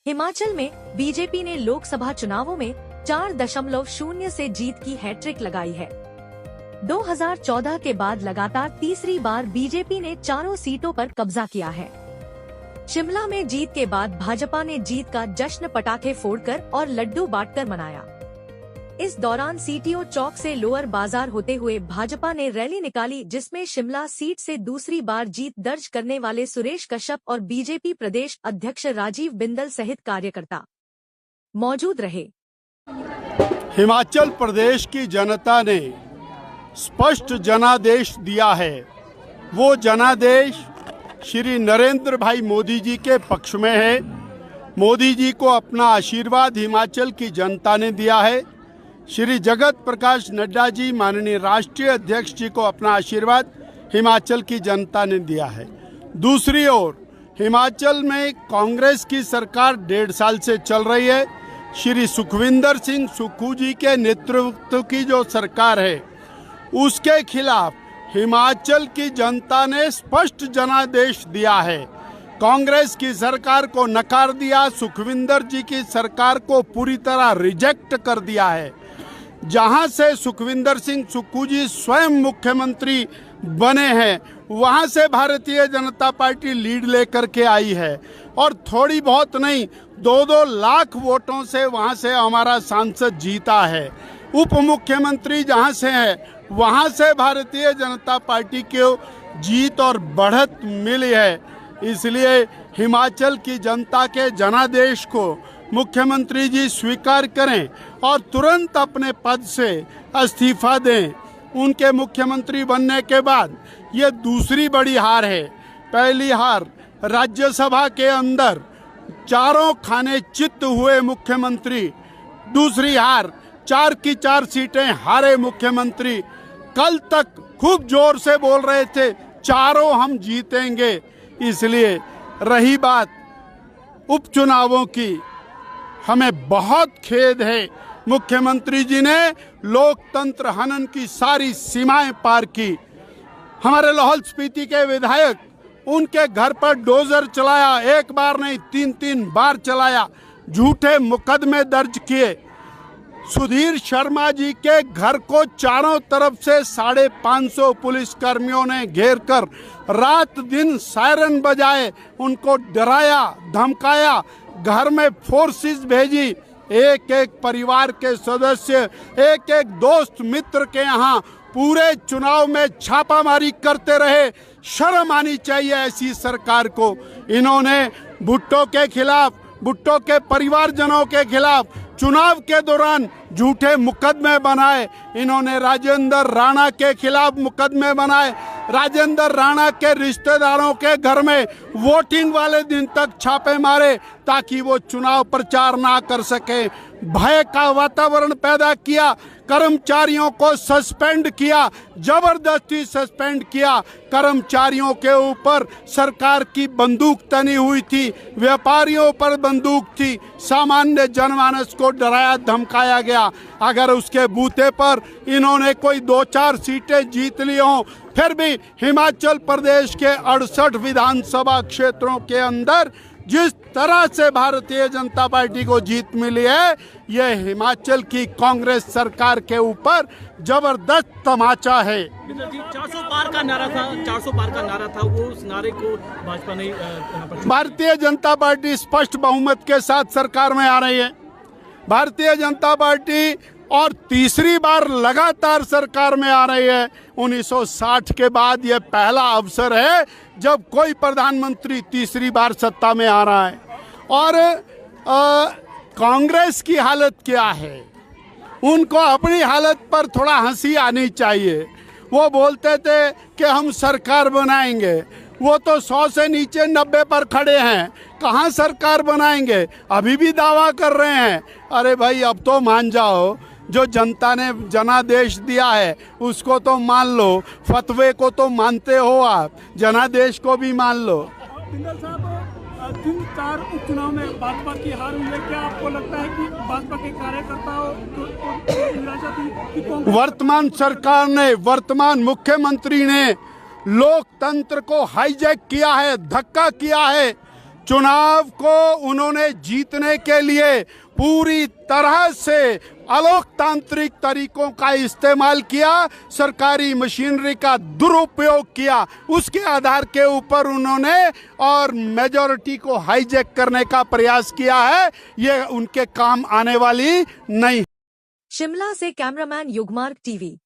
हिमाचल में बीजेपी ने लोकसभा चुनावों में 4.0 से जीत की हैट्रिक लगाई है। 2014 के बाद लगातार तीसरी बार बीजेपी ने चारों सीटों पर कब्जा किया है। शिमला में जीत के बाद भाजपा ने जीत का जश्न पटाखे फोड़कर और लड्डू बांटकर मनाया। इस दौरान सीटीओ चौक से लोअर बाजार होते हुए भाजपा ने रैली निकाली, जिसमें शिमला सीट से दूसरी बार जीत दर्ज करने वाले सुरेश कश्यप और बीजेपी प्रदेश अध्यक्ष राजीव बिंदल सहित कार्यकर्ता मौजूद रहे। हिमाचल प्रदेश की जनता ने स्पष्ट जनादेश दिया है। वो जनादेश श्री नरेंद्र भाई मोदी जी के पक्ष में है। मोदी जी को अपना आशीर्वाद हिमाचल की जनता ने दिया है। श्री जगत प्रकाश नड्डा जी माननीय राष्ट्रीय अध्यक्ष जी को अपना आशीर्वाद हिमाचल की जनता ने दिया है। दूसरी ओर हिमाचल में कांग्रेस की सरकार 1.5 साल से चल रही है। श्री सुखविंदर सिंह सुक्खू जी के नेतृत्व की जो सरकार है, उसके खिलाफ हिमाचल की जनता ने स्पष्ट जनादेश दिया है। कांग्रेस की सरकार को नकार दिया, सुखविंदर जी की सरकार को पूरी तरह रिजेक्ट कर दिया है। जहां से सुखविंदर सिंह सुक्खू जी स्वयं मुख्यमंत्री बने हैं, वहां से भारतीय जनता पार्टी लीड लेकर के आई है और थोड़ी बहुत नहीं 2-2 लाख वोटों से वहां से हमारा सांसद जीता है। उप मुख्यमंत्री जहां से है, वहां से भारतीय जनता पार्टी को जीत और बढ़त मिली है। इसलिए हिमाचल की जनता के जनादेश को मुख्यमंत्री जी स्वीकार करें और तुरंत अपने पद से इस्तीफा दें। उनके मुख्यमंत्री बनने के बाद ये दूसरी बड़ी हार है। पहली हार राज्यसभा के अंदर चारों खाने चित्त हुए मुख्यमंत्री, दूसरी हार 4 की 4 सीटें हारे मुख्यमंत्री। कल तक खूब जोर से बोल रहे थे चारों हम जीतेंगे। इसलिए रही बात उपचुनावों की, हमें बहुत खेद है, मुख्यमंत्री जी ने लोकतंत्र हनन की सारी सीमाएं पार की। हमारे लाहौल स्पीति के विधायक, उनके घर पर डोजर चलाया, 1 बार नहीं 3-3 बार चलाया, झूठे मुकदमे दर्ज किए। सुधीर शर्मा जी के घर को चारों तरफ से 550 पुलिस कर्मियों ने घेर कर रात दिन सायरन बजाए, उनको डराया धमकाया, घर में फोर्सेस भेजी। एक एक परिवार के सदस्य, एक एक दोस्त मित्र के यहाँ पूरे चुनाव में छापामारी करते रहे। शर्म आनी चाहिए ऐसी सरकार को। इन्होंने भुट्टो के खिलाफ, भुट्टो के परिवारजनों के खिलाफ चुनाव के दौरान झूठे मुकदमे बनाए। इन्होंने राजेंद्र राणा के खिलाफ मुकदमे बनाए। राजेंद्र राणा के रिश्तेदारों के घर में वोटिंग वाले दिन तक छापे मारे ताकि वो चुनाव प्रचार ना कर सके। भय का वातावरण पैदा किया, कर्मचारियों को सस्पेंड किया, जबरदस्ती सस्पेंड किया। कर्मचारियों के ऊपर सरकार की बंदूक तनी हुई थी, व्यापारियों पर बंदूक थी, सामान्य जनमानस को डराया धमकाया गया। अगर उसके बूते पर इन्होंने कोई 2-4 सीटें जीत ली हों, फिर भी हिमाचल प्रदेश के 68 विधानसभा क्षेत्रों के अंदर जिस तरह से भारतीय जनता पार्टी को जीत मिली है, यह हिमाचल की कांग्रेस सरकार के ऊपर जबरदस्त तमाचा है। 400 पार का नारा था, 400 पार का नारा था, वो उस नारे को भाजपा ने भारतीय जनता पार्टी स्पष्ट बहुमत के साथ सरकार में आ रही है। भारतीय जनता पार्टी और तीसरी बार लगातार सरकार में आ रही है। 1960 के बाद यह पहला अवसर है जब कोई प्रधानमंत्री तीसरी बार सत्ता में आ रहा है। और कांग्रेस की हालत क्या है, उनको अपनी हालत पर थोड़ा हंसी आनी चाहिए। वो बोलते थे कि हम सरकार बनाएंगे, वो तो 100 से नीचे 90 पर खड़े हैं, कहाँ सरकार बनाएंगे, अभी भी दावा कर रहे हैं। अरे भाई, अब तो मान जाओ, जो जनता ने जनादेश दिया है उसको तो मान लो, फतवे को तो मानते हो आप, जनादेश को भी मान लो। बिंदल साहब, 3-4 उपचुनाव में भाजपा की हार हुई है, क्या आपको लगता है कि भाजपा के कार्यकर्ताओं को निराशा थी? वर्तमान सरकार ने, वर्तमान मुख्यमंत्री ने लोकतंत्र को हाईजैक किया है, धक्का किया है। चुनाव को उन्होंने जीतने के लिए पूरी तरह से अलोकतांत्रिक तरीकों का इस्तेमाल किया, सरकारी मशीनरी का दुरुपयोग किया, उसके आधार के ऊपर उन्होंने और मेजॉरिटी को हाईजैक करने का प्रयास किया है। ये उनके काम आने वाली नहीं। शिमला से कैमरामैन युगमार्ग टीवी।